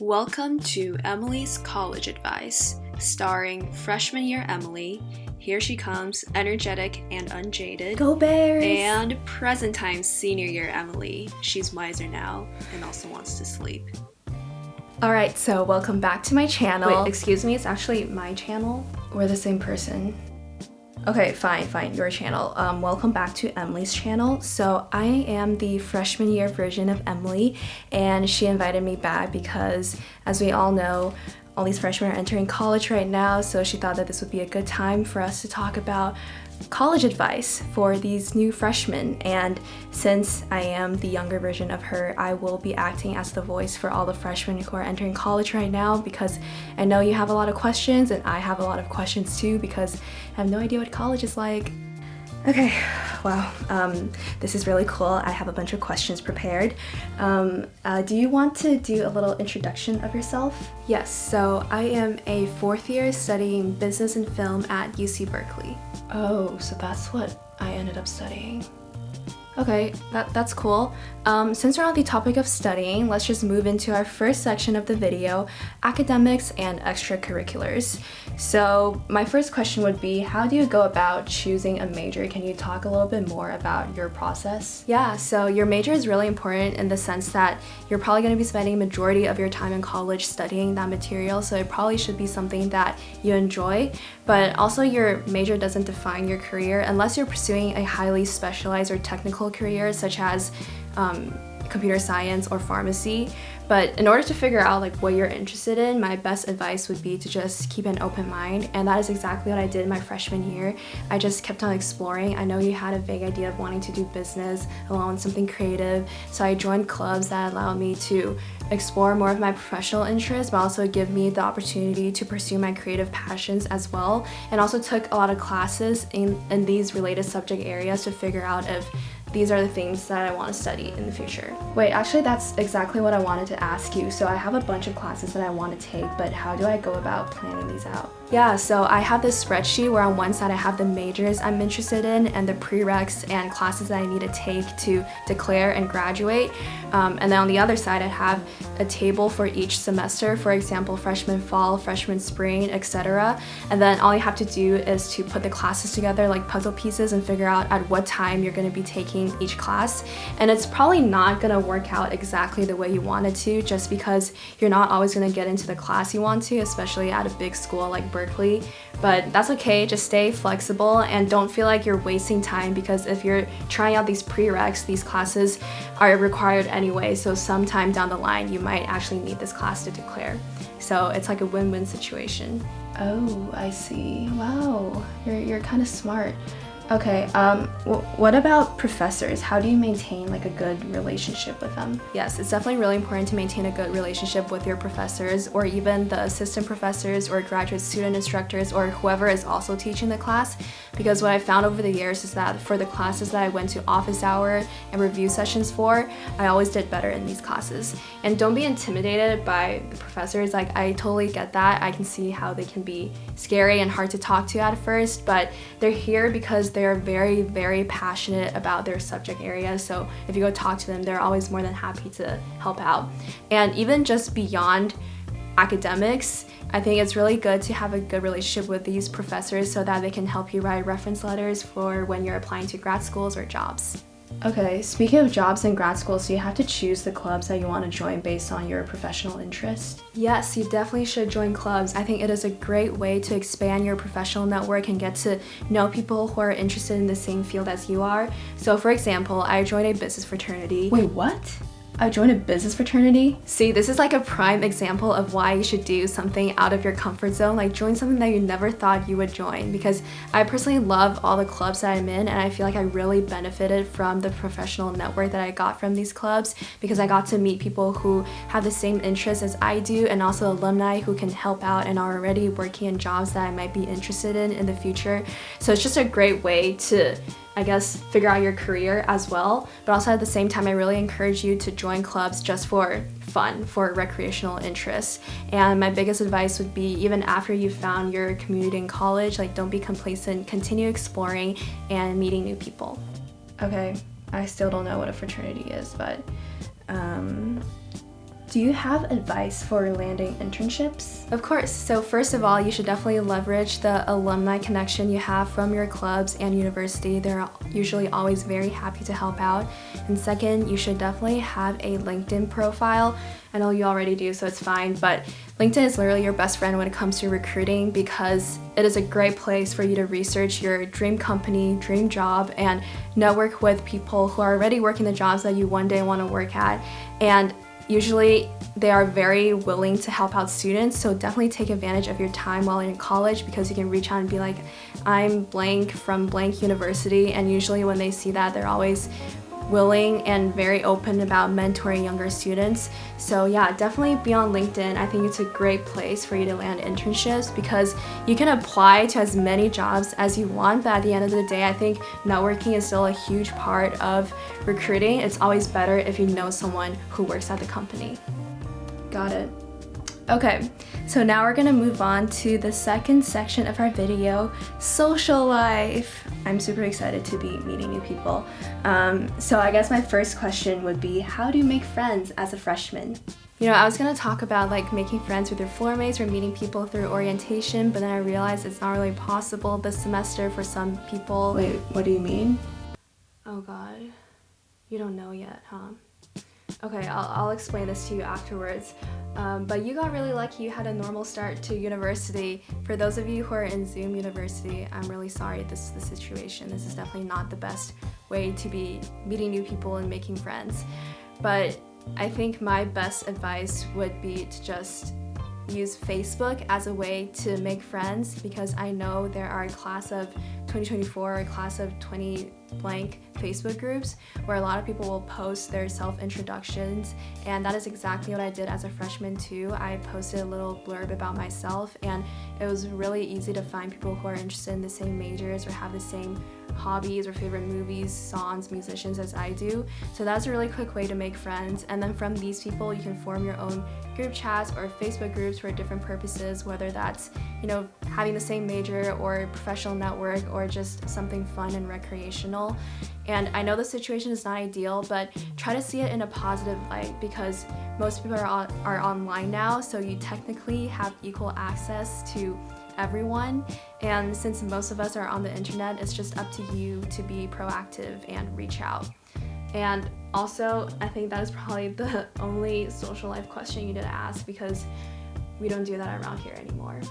Welcome to Emily's College Advice, starring freshman year Emily. Here she comes, energetic and unjaded. Go Bears! And present time senior year Emily. She's wiser now and also wants to sleep. Alright, so welcome back to my channel. Wait, excuse me, it's actually my channel? We're the same person. Okay, fine, your channel. Welcome back to Emily's channel. So I am the freshman year version of Emily, and she invited me back because, as we all know, all these freshmen are entering college right now, so she thought that this would be a good time for us to talk about college advice for these new freshmen. And since I am the younger version of her, I will be acting as the voice for all the freshmen who are entering college right now, because I know you have a lot of questions and I have a lot of questions too, because I have no idea what college is like. Okay, wow, this is really cool. I have a bunch of questions prepared. Do you want to do a little introduction of yourself? Yes, so I am a fourth year studying business and film at UC Berkeley. Oh, so that's what I ended up studying. Okay, that's cool. Since we're on the topic of studying, let's just move into our first section of the video, academics and extracurriculars. So my first question would be, how do you go about choosing a major? Can you talk a little bit more about your process? Yeah, so your major is really important in the sense that you're probably going to be spending a majority of your time in college studying that material, so it probably should be something that you enjoy. But also your major doesn't define your career unless you're pursuing a highly specialized or technical career such as computer science or pharmacy. But in order to figure out what you're interested in, my best advice would be to just keep an open mind, and that is exactly what I did my freshman year. I just kept on exploring. I know you had a vague idea of wanting to do business along with something creative, so I joined clubs that allowed me to explore more of my professional interests, but also give me the opportunity to pursue my creative passions as well, and also took a lot of classes in these related subject areas to figure out if these are the things that I want to study in the future. Wait, actually that's exactly what I wanted to ask you. So I have a bunch of classes that I want to take, but how do I go about planning these out? Yeah, so I have this spreadsheet where on one side I have the majors I'm interested in and the prereqs and classes that I need to take to declare and graduate. And then on the other side I have a table for each semester, for example, freshman fall, freshman spring, etc. And then all you have to do is to put the classes together like puzzle pieces and figure out at what time you're going to be taking each class. And it's probably not going to work out exactly the way you wanted to, just because you're not always going to get into the class you want to, especially at a big school like Berkeley. But that's okay, just stay flexible and don't feel like you're wasting time, because if you're trying out these prereqs, these classes are required anyway, so sometime down the line you might actually need this class to declare. So it's like a win-win situation. Oh, I see. Wow, you're kind of smart. Okay, what about professors? How do you maintain a good relationship with them? Yes, it's definitely really important to maintain a good relationship with your professors, or even the assistant professors or graduate student instructors or whoever is also teaching the class, because what I found over the years is that for the classes that I went to office hour and review sessions for, I always did better in these classes. And don't be intimidated by the professors. I totally get that. I can see how they can be scary and hard to talk to at first, but they're here because they're very, very passionate about their subject area. So if you go talk to them, they're always more than happy to help out. And even just beyond academics, I think it's really good to have a good relationship with these professors so that they can help you write reference letters for when you're applying to grad schools or jobs. Okay, speaking of jobs and grad schools, so you have to choose the clubs that you want to join based on your professional interest? Yes, you definitely should join clubs. I think it is a great way to expand your professional network and get to know people who are interested in the same field as you are. So for example, I joined a business fraternity. Wait, what? I joined a business fraternity? See, this is a prime example of why you should do something out of your comfort zone, join something that you never thought you would join, because I personally love all the clubs that I'm in, and I feel like I really benefited from the professional network that I got from these clubs, because I got to meet people who have the same interests as I do, and also alumni who can help out and are already working in jobs that I might be interested in the future. So it's just a great way to figure out your career as well. But also at the same time, I really encourage you to join clubs just for fun, for recreational interests. And my biggest advice would be, even after you've found your community in college, don't be complacent, continue exploring and meeting new people. Okay, I still don't know what a fraternity is, but Do you have advice for landing internships? Of course. So first of all, you should definitely leverage the alumni connection you have from your clubs and university. They're usually always very happy to help out. And second, you should definitely have a LinkedIn profile. I know you already do, so it's fine, but LinkedIn is literally your best friend when it comes to recruiting because it is a great place for you to research your dream company, dream job, and network with people who are already working the jobs that you one day want to work at. And usually they are very willing to help out students, so definitely take advantage of your time while in college because you can reach out and be like, I'm blank from blank university, and usually when they see that, they're always willing and very open about mentoring younger students. So yeah, definitely be on LinkedIn. I think it's a great place for you to land internships because you can apply to as many jobs as you want, but at the end of the day, I think networking is still a huge part of recruiting. It's always better if you know someone who works at the company. Got it. Okay, so now we're gonna move on to the second section of our video, social life. I'm super excited to be meeting new people. So I guess my first question would be, how do you make friends as a freshman? You know, I was gonna talk about like making friends with your floor mates or meeting people through orientation, but then I realized it's not really possible this semester for some people. Wait, what do you mean? Oh God, you don't know yet, huh? Okay, I'll explain this to you afterwards. But you got really lucky you had a normal start to university. For those of you who are in Zoom University, I'm really sorry this is the situation. This is definitely not the best way to be meeting new people and making friends. But I think my best advice would be to just use Facebook as a way to make friends because I know there are a class of 2024 or class of 20 blank Facebook groups where a lot of people will post their self-introductions, and that is exactly what I did as a freshman too. I posted a little blurb about myself, and it was really easy to find people who are interested in the same majors or have the same hobbies or favorite movies, songs, musicians as I do. So that's a really quick way to make friends, and then from these people you can form your own group chats or Facebook groups for different purposes, whether that's, you know, having the same major or professional network or just something fun and recreational. And I know the situation is not ideal, but try to see it in a positive light because most people are online now, so you technically have equal access to everyone. And since most of us are on the internet, it's just up to you to be proactive and reach out. And also, I think that is probably the only social life question you need to ask because we don't do that around here anymore.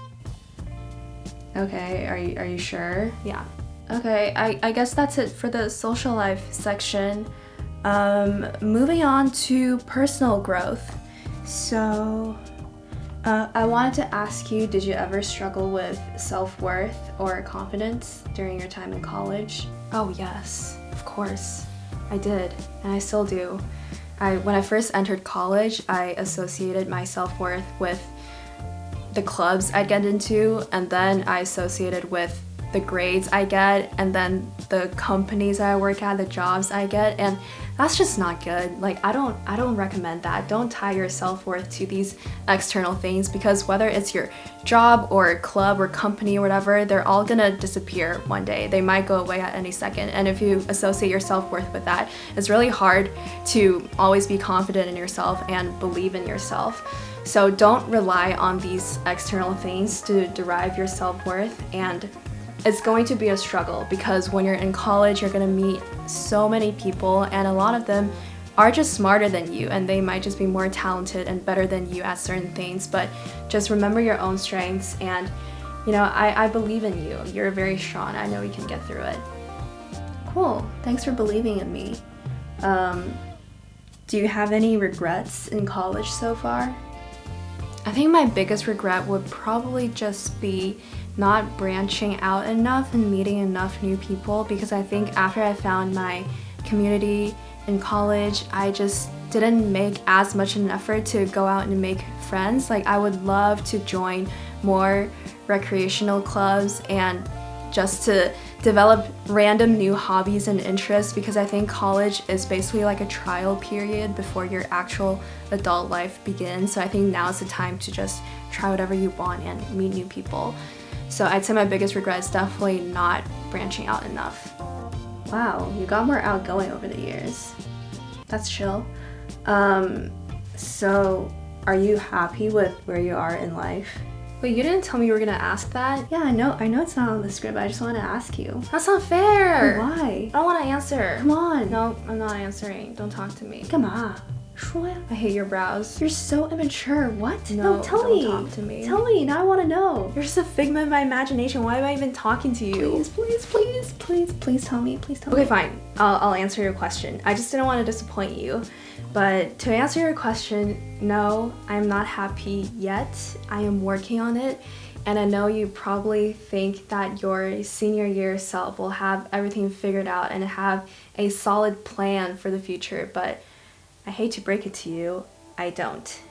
Okay, are you sure? Yeah. Okay, I guess that's it for the social life section. Moving on to personal growth. So, I wanted to ask you, did you ever struggle with self-worth or confidence during your time in college? Oh yes, of course. I did, and I still do. When I first entered college, I associated my self-worth with the clubs I'd get into, and then I associated with the grades I get, and then the companies I work at, the jobs I get, and that's just not good. Like, I don't recommend that. Don't tie your self-worth to these external things because whether it's your job or club or company or whatever, they're all gonna disappear one day. They might go away at any second, and if you associate your self-worth with that, it's really hard to always be confident in yourself and believe in yourself. So don't rely on these external things to derive your self-worth, and it's going to be a struggle because when you're in college, you're gonna meet so many people, and a lot of them are just smarter than you, and they might just be more talented and better than you at certain things. But just remember your own strengths, and you know, I believe in you. You're very strong. I know you can get through it. Cool. Thanks for believing in me. Do you have any regrets in college so far? I think my biggest regret would probably just be not branching out enough and meeting enough new people, because I think after I found my community in college, I just didn't make as much an effort to go out and make friends. Like, I would love to join more recreational clubs and just to develop random new hobbies and interests, because I think college is basically like a trial period before your actual adult life begins. So I think now is the time to just try whatever you want and meet new people. So I'd say my biggest regret is definitely not branching out enough. Wow, you got more outgoing over the years. That's chill. So Are you happy with where you are in life? Wait, you didn't tell me you were gonna ask that? Yeah, I know it's not on the script, but I just want to ask you. That's not fair! Why? I don't want to answer. Come on. No, I'm not answering. Don't talk to me. 干嘛？说呀。 I hate your brows. You're so immature. What? No, tell me. Don't talk to me. Tell me. Now I want to know. You're just a figment of my imagination. Why am I even talking to you? Please tell me. Please tell me. Okay, fine. I'll answer your question. I just didn't want to disappoint you. But to answer your question, no, I'm not happy yet. I am working on it. And I know you probably think that your senior year self will have everything figured out and have a solid plan for the future, but I hate to break it to you, I don't.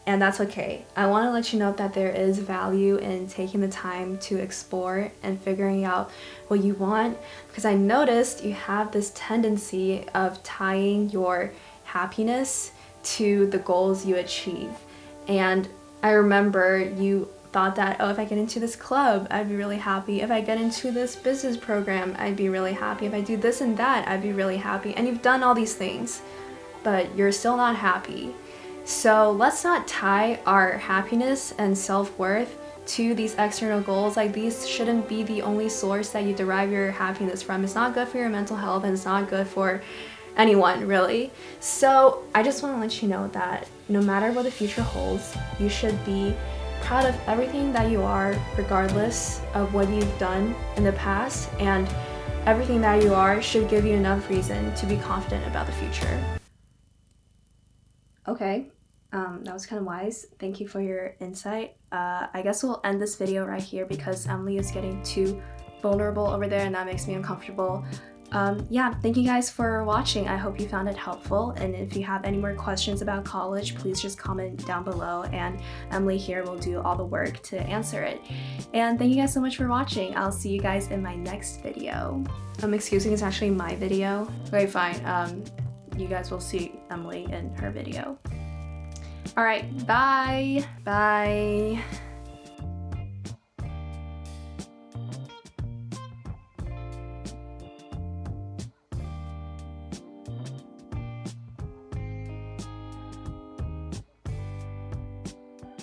And that's okay. I want to let you know that there is value in taking the time to explore and figuring out what you want, because I noticed you have this tendency of tying your happiness to the goals you achieve. And I remember you thought that, oh, if I get into this club, I'd be really happy. If I get into this business program, I'd be really happy. If I do this and that, I'd be really happy. And you've done all these things, but you're still not happy. So let's not tie our happiness and self-worth to these external goals. Like, these shouldn't be the only source that you derive your happiness from. It's not good for your mental health, and it's not good for anyone, really. So I just want to let you know that no matter what the future holds, you should be proud of everything that you are, regardless of what you've done in the past, and everything that you are should give you enough reason to be confident about the future. Okay, that was kind of wise. Thank you for your insight. I guess we'll end this video right here because Emily is getting too vulnerable over there and that makes me uncomfortable. Yeah, thank you guys for watching. I hope you found it helpful, and if you have any more questions about college, please just comment down below and Emily here will do all the work to answer it. And thank you guys so much for watching. I'll see you guys in my next video. Excuse me, it's actually my video. Okay, fine. You guys will see Emily in her video. All right, bye. Bye.